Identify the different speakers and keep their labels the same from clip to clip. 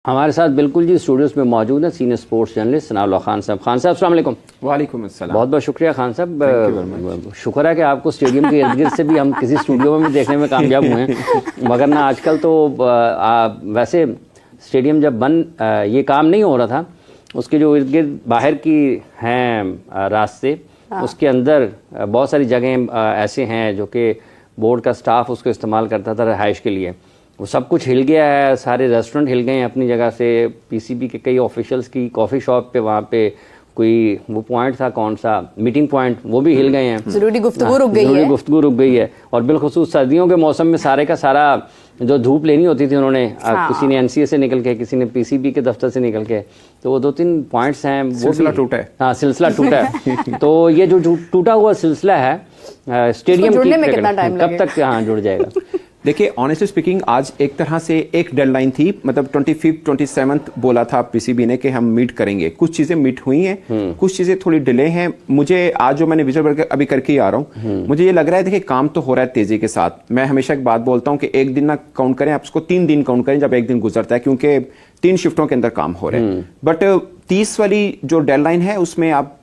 Speaker 1: ہمارے ساتھ بالکل جی اسٹوڈیوز میں موجود ہیں سینئر اسپورٹس جرنلسٹ ثناء اللہ خان صاحب. خان صاحب السلام علیکم.
Speaker 2: وعلیکم السلام.
Speaker 1: بہت بہت شکریہ خان صاحب. شکر ہے کہ آپ کو اسٹیڈیم کے ارد گرد سے بھی ہم کسی اسٹوڈیو میں بھی دیکھنے میں کامیاب ہوئے ہیں, مگر نہ آج کل تو ویسے اسٹیڈیم جب یہ کام نہیں ہو رہا تھا, اس کے جو ارد گرد باہر کی ہیں راستے, اس کے اندر بہت ساری جگہیں ایسے ہیں جو کہ بورڈ کا سٹاف اس کو استعمال کرتا تھا رہائش کے لیے. وہ سب کچھ ہل گیا ہے, سارے ریسٹورنٹ ہل گئے ہیں اپنی جگہ سے. پی سی بی کے کئی آفیشلس کی کافی شاپ پہ وہاں پہ کوئی وہ پوائنٹ تھا, کون سا میٹنگ پوائنٹ, وہ بھی ہل گئے ہیں.
Speaker 3: ضروری گفتگو رک گئی ہے.
Speaker 1: اور بالخصوص سردیوں کے موسم میں سارے کا سارا جو دھوپ لینی ہوتی تھی انہوں نے, کسی نے این سی اے سے نکل کے, کسی نے پی سی بی کے دفتر سے نکل کے, تو وہ 2-3 پوائنٹس ہیں, وہ
Speaker 2: سلسلہ ٹوٹا ہے.
Speaker 1: ہاں سلسلہ ٹوٹا ہے. تو یہ جو ٹوٹا ہوا سلسلہ ہے اسٹیڈیم کب تک جڑ جائے گا؟
Speaker 2: دیکھیے آنیسٹلی اسپیکنگ آج ایک طرح سے ایک ڈیڈ لائن تھی, مطلب 25 27 بولا تھا پی سی بی نے کہ ہم میٹ کریں گے. کچھ چیزیں میٹ ہوئی ہیں, کچھ چیزیں تھوڑی ڈیلے ہیں. مجھے آج جو میں نے وزٹ ابھی کر کے ہی آ رہا ہوں, مجھے یہ لگ رہا ہے دیکھیں کام تو ہو رہا ہے تیزی کے ساتھ. میں ہمیشہ ایک بات بولتا ہوں کہ ایک دن نہ کاؤنٹ کریں, آپ اس کو 3 دن کاؤنٹ کریں جب ایک دن گزرتا ہے, کیونکہ 3 شفٹوں کے اندر کام ہو رہے ہیں. بٹ 30 والی جو ڈیڈ لائن ہے اس میں آپ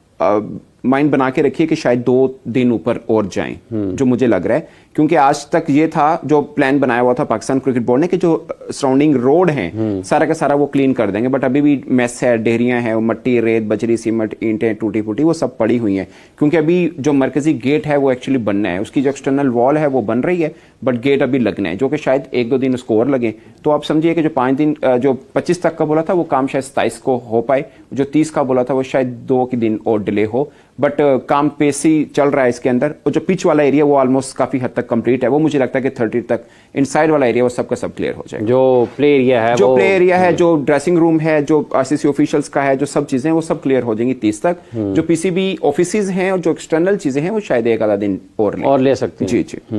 Speaker 2: مائنڈ بنا کے رکھیے کہ شاید 2 دن اوپر اور جائیں, جو مجھے لگ رہا ہے. کیونکہ آج تک یہ تھا جو پلان بنایا ہوا تھا پاکستان کرکٹ بورڈ نے کہ جو سراؤنڈنگ روڈ ہیں سارا کا سارا وہ کلین کر دیں گے, بٹ ابھی بھی میس ہے, ڈہریاں ہیں, مٹی, ریت, بجری, سیمنٹ, اینٹیں ٹوٹی پھوٹی وہ سب پڑی ہوئی ہیں. کیونکہ ابھی جو مرکزی گیٹ ہے وہ ایکچولی بننا ہے, اس کی جو ایکسٹرنل وال ہے وہ بن رہی ہے, بٹ گیٹ ابھی لگنا ہے, جو کہ شاید 1-2 دن اس کو اور لگیں. تو آپ سمجھیے کہ جو 5 دن جو 25 تک کا بولا تھا وہ کام شاید 27 کو ہو پائے, جو 30 کا بولا تھا وہ شاید 2 دن اور ڈیلے ہو. بٹ کام پیسی چل رہا ہے اس کے اندر. اور جو پچ والا ایریا وہ آلموسٹ کافی حد تک کمپلیٹ ہے, وہ مجھے لگتا ہے کہ 30 تک ان سائڈ والا ایریا وہ سب کا سب کلیئر ہو جائے گا.
Speaker 1: جو پلے ایریا ہے,
Speaker 2: جو ڈریسنگ روم ہے, جو آر سی سی آفیشلس کا ہے, جو سب چیزیں وہ سب کلیئر ہو جائیں گی 30 تک. جو پی سی بی آفیسز ہیں اور جو ایکسٹرنل چیزیں ہیں وہ شاید 1 دن اور لے سکتے ہیں. جی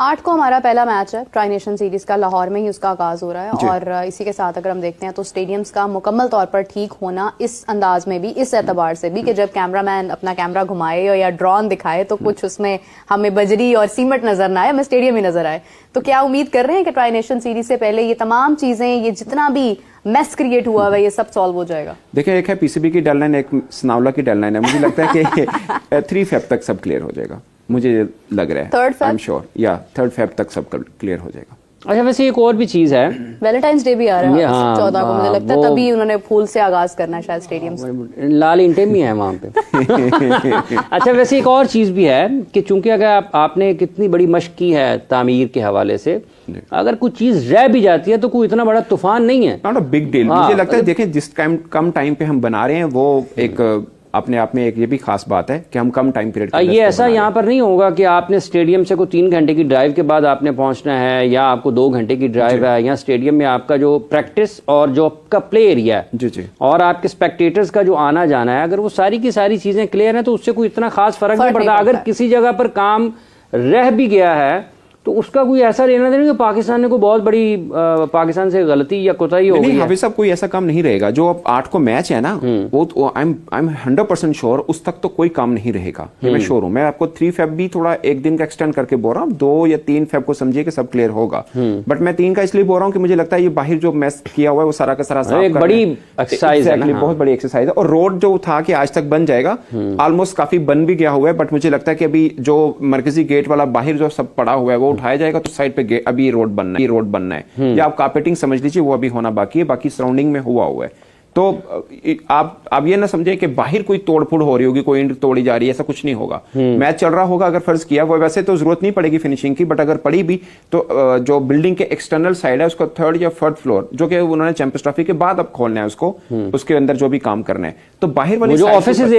Speaker 3: 8 کو ہمارا پہلا میچ ہے ٹرائی نیشن سیریز کا, لاہور میں ہی اس کا آغاز ہو رہا ہے. اور اسی کے ساتھ اگر ہم دیکھتے ہیں تو اسٹیڈیمز کا مکمل طور پر ٹھیک ہونا اس انداز میں بھی, اس اعتبار سے بھی کہ جب کیمرہ مین اپنا کیمرہ گھمائے یا ڈرون دکھائے تو کچھ اس میں ہمیں بجری اور سیمنٹ نظر نہ آئے, ہمیں اسٹیڈیم ہی نظر آئے. تو کیا امید کر رہے ہیں کہ ٹرائی نیشن سیریز سے پہلے یہ تمام چیزیں, یہ جتنا بھی میس کریٹ ہوا ہے, یہ سب سالو ہو جائے گا؟
Speaker 2: دیکھیں ایک ہے پی سی بی کی ڈیڈ لائن, ایک ثناء اللہ کی ڈیڈ لائن ہے. مجھے لگتا ہے کہ 3 فیب تک سب کلیئر ہو جائے گا, مجھے لگ رہا ہے.
Speaker 3: 3rd فیب
Speaker 2: شیور, یا 3rd فیب تک سب کلیئر ہو جائے گا.
Speaker 1: اچھا ویسے ایک اور بھی چیز ہے,
Speaker 3: ویلنٹائنس ڈے بھی آ رہا ہے 14 کو, مجھے لگتا ہے تبھی انہوں نے پھول سے آغاز کرنا ہے شاید اسٹیڈیم سے.
Speaker 1: لال اینٹیں بھی ہیں وہاں پہ. اچھا ویسے ایک اور چیز بھی ہے کہ چونکہ اگر آپ نے کتنی بڑی مشق کی ہے تعمیر کے حوالے سے, اگر کوئی چیز رہ بھی جاتی ہے تو کوئی اتنا بڑا طوفان نہیں ہے,
Speaker 2: ناٹ اے بگ ڈیل. مجھے لگتا ہے دیکھیں جس کم ٹائم پہ ہم بنا رہے ہیں وہ ایک اپنے آپ میں ایک یہ بھی خاص بات ہے کہ ہم کم ٹائم پیریڈ.
Speaker 1: یہ ایسا یہاں پر نہیں ہوگا کہ آپ نے اسٹیڈیم سے کوئی 3 گھنٹے کی ڈرائیو کے بعد آپ نے پہنچنا ہے, یا آپ کو 2 گھنٹے کی ڈرائیو ہے, یا اسٹیڈیم میں آپ کا جو پریکٹس اور جو آپ کا پلے ایریا ہے اور آپ کے اسپیکٹیٹرز کا جو آنا جانا ہے, اگر وہ ساری کی ساری چیزیں کلیئر ہیں تو اس سے کوئی اتنا خاص فرق نہیں پڑتا. اگر کسی جگہ پر کام رہ بھی گیا ہے تو اس کا کوئی ایسا لینا دینا کہ پاکستان نے کوئی بہت بڑی پاکستان سے غلطی یا کوتاہی ہو گئی.
Speaker 2: نہیں حافظ صاحب, کوئی ایسا کام نہیں رہے گا. جو اب 8 کو میچ ہے نا, وہ آئی ایم 100% شیور اس تک تو کوئی کام نہیں رہے گا. میں شیور ہوں. میں آپ کو 3 فیب بھی تھوڑا ایک دن کا ایکسٹینڈ کر کے بول رہا ہوں, 2 یا 3 فیب کو سمجھیے کہ سب کلیئر ہوگا. بٹ میں 3 کا اس لیے بول رہا ہوں کہ مجھے لگتا ہے یہ باہر جو میس کیا ہوا ہے وہ سارا کا سارا
Speaker 1: ایک بڑی ایکسرسائز ہے,
Speaker 2: بہت بڑی ایکسرسائز ہے. اور روڈ جو تھا کہ آج تک بن جائے گا, آلموسٹ کافی بن بھی گیا ہوا ہے. بٹ مجھے لگتا ہے کہ ابھی جو مرکزی گیٹ والا باہر جو سب پڑا ہوا ہے وہ اٹھایا جائے گا, تو سائڈ پہ ابھی روڈ بننا ہے, یا آپ کارپیٹنگ سمجھ لیجیے وہ ابھی ہونا باقی ہے, باقی سراؤنڈنگ میں ہوا ہے. تو آپ یہ نہ سمجھیں کہ باہر کوئی توڑ پھوڑ ہو رہی ہوگی, کوئی اینٹ توڑی جا رہی ہے, ایسا کچھ نہیں ہوگا. میچ چل رہا ہوگا, اگر فرض کیا وہ ویسے تو ضرورت نہیں پڑے گی فنیشنگ کی, بٹ اگر پڑی بھی تو جو بلڈنگ کے ایکسٹرنل سائڈ ہے اس کا 3rd یا 4th فلور جو کہ انہوں نے چیمپئنز ٹرافی کے بعد اب کھولنا ہے اس کو, اس کے اندر جو بھی کام کرنا ہے, تو باہر والی
Speaker 1: جو آفیسز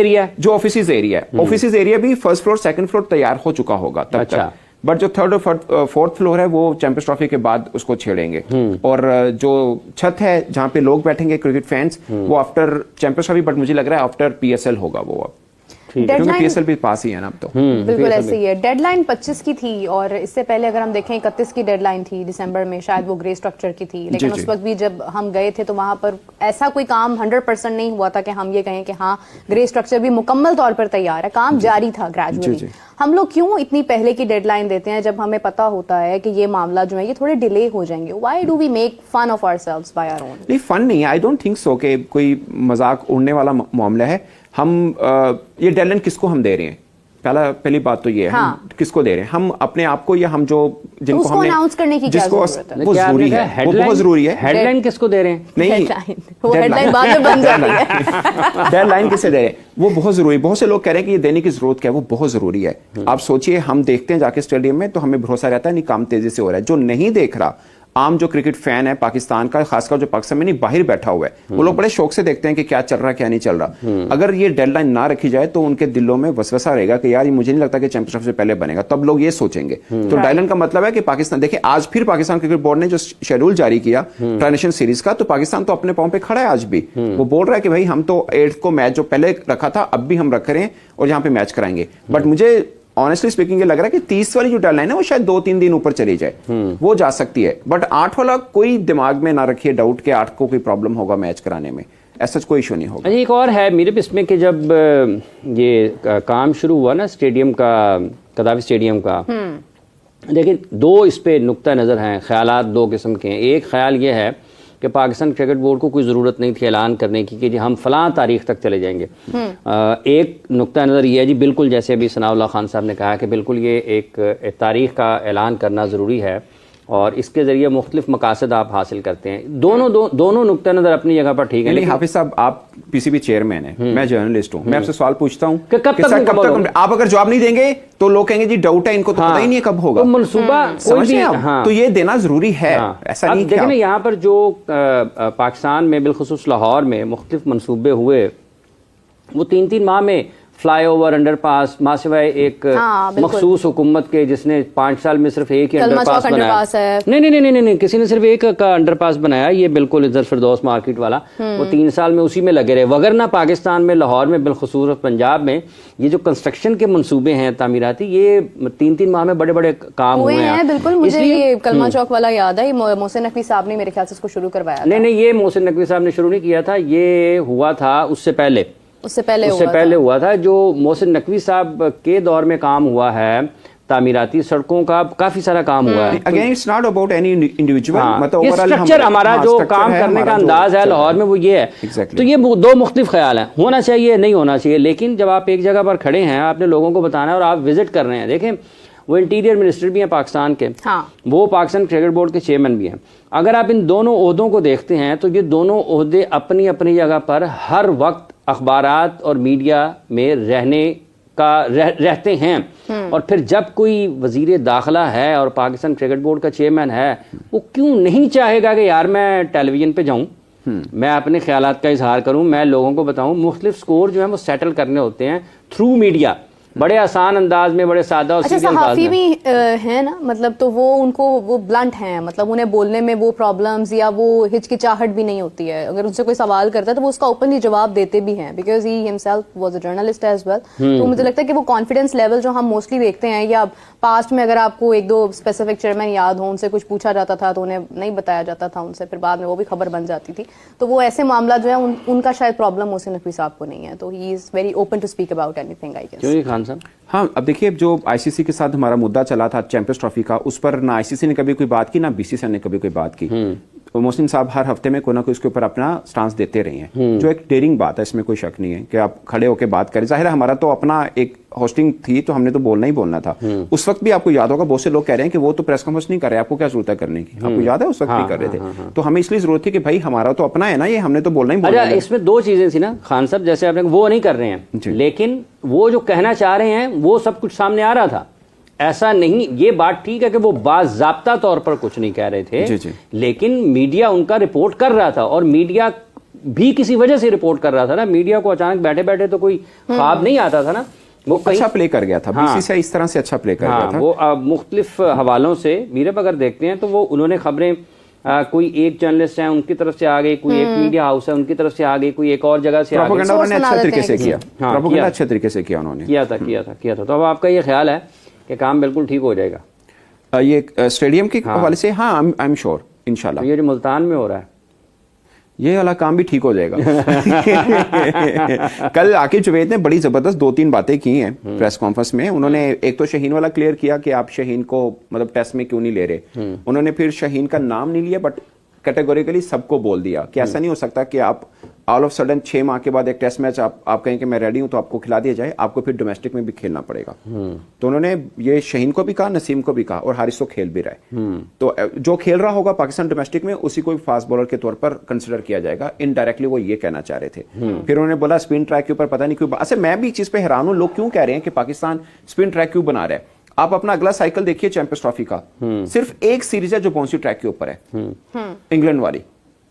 Speaker 1: ایریا
Speaker 2: بھی 1st فلور 2nd فلور تیار ہو چکا ہوگا تب تک. بٹ جو 3rd اور 4th فلور ہے وہ چیمپئنز ٹرافی کے بعد اس کو چھیڑیں گے. اور جو چھت ہے جہاں پہ لوگ بیٹھیں گے کرکٹ فینس, وہ آفٹر چیمپئنز ٹرافی, بٹ مجھے لگ رہا ہے آفٹر PSL ہوگا وہ. اب क्योंकि PSL भी पास ही है ना अब तो।
Speaker 3: बिल्कुल ऐसे ही है। डेडलाइन 25 की थी और इससे पहले अगर हम देखें 31 की डेडलाइन थी दिसंबर में, शायद वो ग्रे स्ट्रक्चर की थी, लेकिन उस वक्त भी जब हम गए थे तो वहां पर ऐसा कोई काम 100% नहीं हुआ था कि हम ये कहें कि हाँ ग्रे स्ट्रक्चर भी मुकम्मल तौर पर तैयार है, काम जारी था ग्रेजुअली। हम लोग क्यों इतनी पहले की डेडलाइन देते हैं जब हमें पता होता है कि ये मामला जो है ये थोड़े डिले हो जाएंगे? Why do we make fun of ourselves by our own?
Speaker 2: नहीं, फन नहीं है, आई डोंट थिंक सो कि कोई मजाक उड़ने वाला मामला है। हम ये डेडलाइन किसको हम दे रहे हैं? पहली बात तो ये है, हम किसको दे रहे हैं? हम अपने आप को या हम जो जिनको
Speaker 3: उसको
Speaker 2: हमने
Speaker 3: अनाउंस करने की क्या जरूरत है?
Speaker 2: वो जरूरी है, वो बहुत जरूरी है।
Speaker 1: हेडलाइन किसको दे रहे हैं?
Speaker 2: नहीं,
Speaker 3: वो हेडलाइन बाद में बन जाती है।
Speaker 2: डेडलाइन किसे दे रहे हैं? वो बहुत जरूरी। बहुत से लोग कह रहे हैं कि ये देने की जरूरत क्या है, वो बहुत जरूरी है। आप सोचिए, हम देखते हैं जाके स्टेडियम में तो हमें भरोसा रहता है नहीं काम तेजी से हो रहा है। जो नहीं देख रहा, आम जो क्रिकेट फैन है पाकिस्तान का, खासकर जो पाकिस्तान में नहीं बाहर बैठा हुआ है, वो लोग बड़े शौक से देखते हैं कि क्या चल रहा है क्या नहीं चल रहा। अगर ये डेडलाइन ना रखी जाए तो उनके दिलों में वसवसा रहेगा कि यार ये मुझे नहीं लगता कि चैंपियनशिप से पहले बनेगा, तब लोग ये सोचेंगे। तो डेडलाइन का मतलब है कि पाकिस्तान, देखिए आज फिर पाकिस्तान क्रिकेट बोर्ड ने जो शेड्यूल जारी किया ट्राई नेशन सीरीज का, तो पाकिस्तान तो अपने पांव पे खड़ा है आज भी। वो बोल रहा है कि भाई हम तो 8 को मैच जो पहले रखा था अब भी हम रख रहे हैं और यहाँ पे मैच कराएंगे। बट मुझे ऑनेस्टली स्पीकिंग ये लग रहा है कि 30 वाली जो डेडलाइन है वो शायद 2-3 दिन ऊपर चली जाए, वो जा सकती है। बट 8 वाला कोई दिमाग में ना रखिए डाउट कि 8 को कोई प्रॉब्लम होगा मैच कराने में, ऐसा कोई इशू नहीं होगा।
Speaker 1: एक और है मेरे इसमें कि जब ये काम शुरू हुआ ना स्टेडियम का, कदाफी स्टेडियम का, देखिए दो इस पे नुक्ता नज़र हैं, ख्यालात दो किस्म के हैं। एक ख्याल ये है कि पाकिस्तान क्रिकेट बोर्ड को कोई ज़रूरत नहीं थी ऐलान करने की कि जी हम फ़लाँ तारीख तक चले जाएंगे। एक नुक्ता नज़र ये है जी, बिल्कुल जैसे अभी सनाउल्लाह खान साहब ने कहा कि बिल्कुल ये एक तारीख का ऐलान करना ज़रूरी है और इसके ज़रिए मुख्तलिफ मकासद आप हासिल करते हैं। दोनों नुक्ता नज़र अपनी जगह पर ठीक है।
Speaker 2: लेकिन हाफिज साहब, आप PCB चेयरमैन है, मैं जर्नलिस्ट हूँ, मैं आपसे सवाल पूछता हूँ
Speaker 1: कि कब तक
Speaker 2: आप अगर जवाब नहीं देंगे तो लोग कहेंगे जी डाउट है, इनको तो पता ही नहीं है कब होगा।
Speaker 1: तो मनसूबा कोई भी,
Speaker 2: तो ये देना जरूरी है, ऐसा नहीं।
Speaker 1: देखिए ना, यहाँ पर जो पाकिस्तान में बिलखुसूस लाहौर में मुख्तलिफ मनसूबे हुए, वो 3-3 माह में फ्लाई ओवर, अंडरपास, माँ सिवाय एक मखसूस हुकूमत के जिसने 5 साल में सिर्फ एक ही अंडरपास बनाया। नहीं, किसी ने सिर्फ एक का अंडरपास बनाया, ये बिल्कुल इधर फिरदौस मार्केट वाला, वो 3 साल में उसी में लगे रहे। वगरना पाकिस्तान में, लाहौर में, बिलखुसूस पंजाब में ये जो कंस्ट्रक्शन के मंसूबे हैं तामीराती, ये 3-3 माह में बड़े बड़े काम हुए हैं।
Speaker 3: बिल्कुल, मुझे ये कलमा चौक वाला याद है, मोहसिन नकवी साहब ने मेरे ख्याल से इसको शुरू करवाया।
Speaker 1: नहीं, ये मोहसिन नकवी साहब ने शुरू नहीं किया था, ये हुआ था उससे पहले हुआ था। जो मोहसिन नकवी साहब के दौर में काम हुआ है तामीराती सड़कों का, काफी सारा काम हुआ है।
Speaker 2: Again it's not about any individual, मतलब
Speaker 1: स्ट्रक्चर हमारा जो काम करने का अंदाज है लाहौर में वो ये है। तो ये दो मुख्तलिफ ख्याल हैं, होना चाहिए नहीं होना चाहिए। लेकिन जब आप एक जगह पर खड़े हैं, आपने लोगों को बताना है और आप विजिट कर रहे हैं, देखें वो इंटीरियर मिनिस्टर भी हैं पाकिस्तान के, वो पाकिस्तान क्रिकेट बोर्ड के चेयरमैन भी हैं। अगर आप इन दोनों ओहदों को देखते हैं तो ये दोनों ओहदे अपनी अपनी जगह पर हर वक्त अखबारात और मीडिया में रहते हैं। और फिर जब कोई वजीर दाखिला है और पाकिस्तान क्रिकेट बोर्ड का चेयरमैन है, वो क्यों नहीं चाहेगा कि यार मैं टेलीविजन पे जाऊं, मैं अपने ख्यालात का इजहार करूं, मैं लोगों को बताऊं। मुख्तलिफ स्कोर जो है वो सेटल करने होते हैं थ्रू मीडिया, बड़े आसान अंदाज में, बड़े सादा और सीधे अंदाज में।
Speaker 3: भी है ना, मतलब तो वो उनको वो ब्लंट हैं, मतलब उन्हें बोलने में वो प्रॉब्लम्स या वो हिचकिचाहट भी नहीं होती है। अगर उनसे कोई सवाल करता है तो वो उसका ओपनली जवाब देते भी हैं, because he himself was a journalist as well. तो मुझे लगता है कि वो कॉन्फिडेंस लेवल जो हम मोस्टली देखते हैं, या पास्ट में अगर आपको 1-2 स्पेसिफिक चेयरमैन याद हो, उनसे कुछ पूछा जाता था तो उन्हें नहीं बताया जाता था उनसे, फिर बाद में वो भी खबर बन जाती थी। तो वो ऐसे मामला जो है उनका शायद प्रॉब्लम मोहसिन नकवी साहब को नहीं है, तो he is very open to speak about anything, I guess.
Speaker 1: क्यों खान साहब?
Speaker 2: हाँ, अब देखिए जो ICC के साथ हमारा मुद्दा चला था चैंपियंस ट्रॉफी का, उस पर ना ICC ने कभी कोई बात की, ना BCCI ने कभी कोई बात की। तो मोहसिन साहब हर हफ्ते में कोई ना कोई उसके ऊपर अपना स्टांस देते रहे हैं, जो एक डेयरिंग बात है, इसमें कोई शक नहीं है कि आप खड़े होकर बात करें। जाहिर है हमारा तो अपना एक होस्टिंग थी तो हमने तो बोलना ही बोलना था। उस वक्त भी आपको याद होगा बहुत से लोग कह रहे हैं कि वो तो प्रेस कॉन्फ्रेंस नहीं कर रहे, आपको क्या जरूरत है करने की? आपको याद है उस वक्त भी कर रहे थे। तो हमें इसलिए जरूरत थी कि भाई हमारा तो अपना है ना, ये हमने तो बोलना ही बोलना है।
Speaker 1: इसमें 2 चीजें थी ना खान साहब, जैसे आपने वो नहीं कर रहे हैं, लेकिन वो जो कहना चाह रहे हैं वो सब कुछ सामने आ रहा था। ऐसा नहीं, ये बात ठीक है कि वो बाज़ाब्ता तौर पर कुछ नहीं कह रहे थे, लेकिन मीडिया उनका रिपोर्ट कर रहा था, और मीडिया भी किसी वजह से रिपोर्ट कर रहा था ना। मीडिया को अचानक बैठे बैठे तो कोई ख्वाब नहीं आता था ना,
Speaker 2: वो अच्छा प्ले कर गया था। BCCI इस तरह से अच्छा प्ले कर गया था।
Speaker 1: वो मुख्तलिफ हवालों से मीरब अगर देखते हैं तो वो उन्होंने खबरें कोई एक जर्नलिस्ट है उनकी तरफ से आ गई, कोई एक मीडिया हाउस है उनकी तरफ से आ गई, कोई एक और जगह से आ गई।
Speaker 2: प्रोपेगेंडा उन्होंने अच्छे तरीके से किया,
Speaker 1: हाँ,
Speaker 2: प्रोपेगेंडा अच्छे तरीके से किया उन्होंने,
Speaker 1: किया था। तो अब आपका ये ख्याल है कि काम बिल्कुल ठीक हो जाएगा
Speaker 2: ये स्टेडियम के हवाले से? हाँ, आई एम श्योर, इंशाल्लाह।
Speaker 1: तो ये जो मुल्तान में हो रहा है
Speaker 2: ये वाला काम भी ठीक हो जाएगा। कल आकिब जवेद ने बड़ी जबरदस्त 2-3 बातें की हैं प्रेस कॉन्फ्रेंस में। उन्होंने एक तो शाहीन वाला क्लियर किया कि आप शाहीन को मतलब टेस्ट में क्यों नहीं ले रहे। उन्होंने फिर शाहीन का नाम नहीं लिया बट कैटेगोरिकली सबको बोल दिया कि ऐसा नहीं हो सकता कि आप ऑल ऑफ सडन 6 माह के बाद एक टेस्ट मैच आप कहें कि मैं रेडी हूं तो आपको खिला दिया जाए, आपको फिर डोमेस्टिक में भी खेलना पड़ेगा। तो उन्होंने ये शाहीन को भी कहा, नसीम को भी कहा, और हारिस तो खेल भी रहा है। तो जो खेल रहा होगा पाकिस्तान डोमेस्टिक में उसी को भी फास्ट बॉलर के तौर पर कंसिडर किया जाएगा। इनडायरेक्टली वो ये कहना चाह रहे थे। फिर उन्होंने बोला स्पिन ट्रैक के ऊपर पता नहीं क्यों, अच्छा मैं भी इस चीज पे हैरान हूं, लोग क्यों कह रहे हैं कि पाकिस्तान स्पिन ट्रैक क्यों बना रहा है। आप अपना अगला साइकिल देखिए चैंपियंस ट्रॉफी का, सिर्फ एक सीरीज है जो बाउंसी ट्रैक के ऊपर है, इंग्लैंड वाली।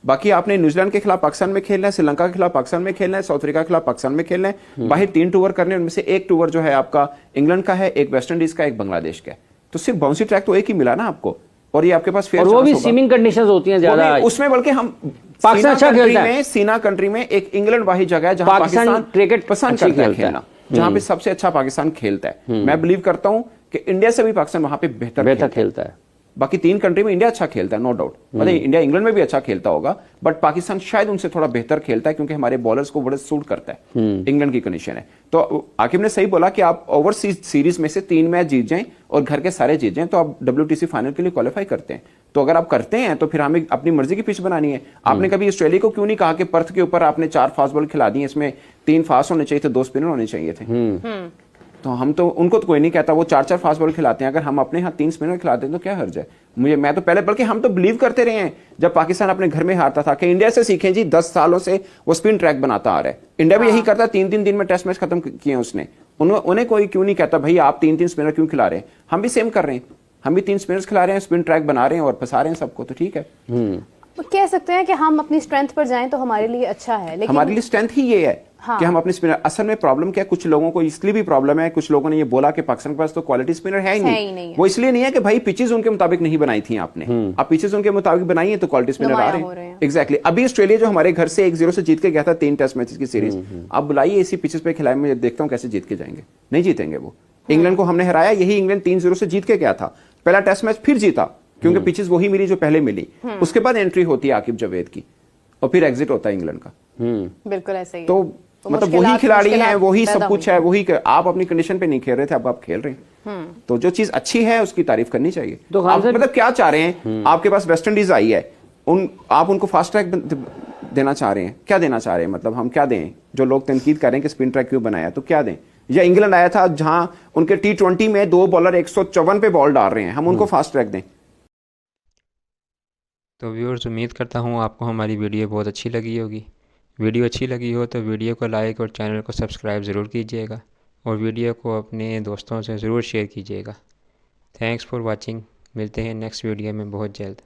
Speaker 2: बाकी आपने न्यूजीलैंड के खिलाफ पाकिस्तान में खेलना है, श्रीलंका के खिलाफ पाकिस्तान में खेलना है, साउथ अफ्रीका के खिलाफ पाकिस्तान में खेलना है, बाहर 3 टूर करने, उनमें से एक टूर जो है आपका इंग्लैंड का है, एक वेस्ट इंडीज का, एक बांग्लादेश का है। तो सिर्फ बाउंसी ट्रैक तो एक ही मिला ना आपको, और ये आपके पास फेयर,
Speaker 1: और वो भी स्विमिंग कंडीशंस होती हैं ज्यादा
Speaker 2: उसमें, बल्कि हम
Speaker 1: पाकिस्तान अच्छा खेलता है।
Speaker 2: सीना कंट्री में एक इंग्लैंड वाही जगह है जहां पाकिस्तान
Speaker 1: क्रिकेट
Speaker 2: पसंद करता है खेलना, जहां पे सबसे अच्छा पाकिस्तान खेलता है। मैं बिलीव करता हूं कि इंडिया से भी पाकिस्तान वहां पे बेहतर खेलता है। बाकी 3 कंट्री में इंडिया अच्छा खेलता है, नो डाउट। मतलब इंडिया इंग्लैंड में भी अच्छा खेलता होगा, बट पाकिस्तान शायद उनसे थोड़ा बेहतर खेलता है क्योंकि हमारे बॉलर्स को बड़े सूट करता है। इंग्लैंड की कंडीशन है। तो आकिब ने सही बोला कि आप ओवरसीज सीरीज में से 3 मैच जीत जाएं और घर के सारे जीत जाएं तो आप WTC फाइनल के लिए क्वालिफाई करते हैं। तो अगर आप करते हैं तो फिर हमें अपनी मर्जी की पिच बनानी है। आपने कभी ऑस्ट्रेलिया को क्यों नहीं कहा कि पर्थ के ऊपर आपने 4 फास्ट बॉल खिला दी, इसमें 3 फास्ट होने चाहिए थे, 2 स्पिनर होने चाहिए थे। तो हम तो उनको तो कोई नहीं कहता, वो 4-4 फास्ट बॉल खिलाते हैं। अगर हम अपने यहाँ 3 स्पिनर खिलाते हैं तो क्या हर्ज है। मैं तो पहले, बल्कि हम तो बिलीव करते रहे हैं जब पाकिस्तान अपने घर में हारता था कि इंडिया से सीखें जी, 10 सालों से वो स्पिन ट्रैक बनाता आ रहा है। इंडिया भी यही करता, 3-3 दिन में टेस्ट मैच खत्म किए उसने। उन्हें कोई क्यों नहीं कहता भाई आप 3-3 स्पिनर क्यों खिला रहे हैं। हम भी सेम कर रहे हैं, हम भी 3 स्पिनर्स खिला रहे हैं, स्पिन ट्रैक बना रहे हैं और फंसा रहे हैं सबको, तो ठीक है।
Speaker 3: तो कह सकते हैं कि हम अपनी स्ट्रेंथ पर जाएं तो हमारे लिए अच्छा है, लेकिन
Speaker 2: हमारे लिए स्ट्रेंथ ही ये है कि हम अपने स्पिनर, असल में प्रॉब्लम क्या है, कुछ लोगों को इसलिए भी प्रॉब्लम है, कुछ लोगों ने ये बोला कि पाकिस्तान के पास तो क्वालिटी स्पिनर है ही नहीं। वो इसलिए नहीं है कि भाई पिचेस उनके मुताबिक नहीं बनाई थी आपने, अब पिचेस उनके मुताबिक बनाई है तो क्वालिटी स्पिनर आ रहे हैं। एग्जैक्टली। अभी ऑस्ट्रेलिया जो हमारे घर से 1-0 से जीत के गया था 3 टेस्ट मैचेस की सीरीज, अब बुलाइए इसी पिचेस पे खिलाए, मैं देखता हूँ कैसे जीत के जाएंगे। नहीं जीतेंगे वो। इंग्लैंड को हमने हराया, यही इंग्लैंड 3-0 से जीत के गया था, पहला टेस्ट मैच फिर जीता क्योंकि पिचेस वही मिली जो पहले मिली। उसके बाद एंट्री होती है आकिब जवेद की और फिर एग्जिट होता है इंग्लैंड का।
Speaker 3: बिल्कुल ऐसे ही।
Speaker 2: तो मतलब वही खिलाड़ी हैं, वही सब कुछ है, वही आप अपनी कंडीशन पे नहीं खेल रहे थे, अब आप खेल रहे हैं। तो जो चीज अच्छी है उसकी तारीफ करनी चाहिए।
Speaker 1: तो
Speaker 2: आप मतलब क्या चाह रहे हैं, आपके पास वेस्ट इंडीज आई है, आप उनको फास्ट ट्रैक देना चाह रहे हैं, क्या देना चाह रहे हैं, मतलब हम क्या दें। जो लोग तनकीद कर रहे हैं कि स्पिन ट्रैक क्यों बनाया, तो क्या दें। या इंग्लैंड आया था जहां उनके T20 में 2 बॉलर 154 पे बॉल डाल रहे हैं, हम उनको फास्ट ट्रैक दें।
Speaker 4: तो व्यूअर्स, उम्मीद करता हूँ आपको हमारी वीडियो बहुत अच्छी लगी होगी। वीडियो अच्छी लगी हो तो वीडियो को लाइक और चैनल को सब्सक्राइब ज़रूर कीजिएगा और वीडियो को अपने दोस्तों से ज़रूर शेयर कीजिएगा। Thanks for watching. मिलते हैं नेक्स्ट वीडियो में बहुत जल्द।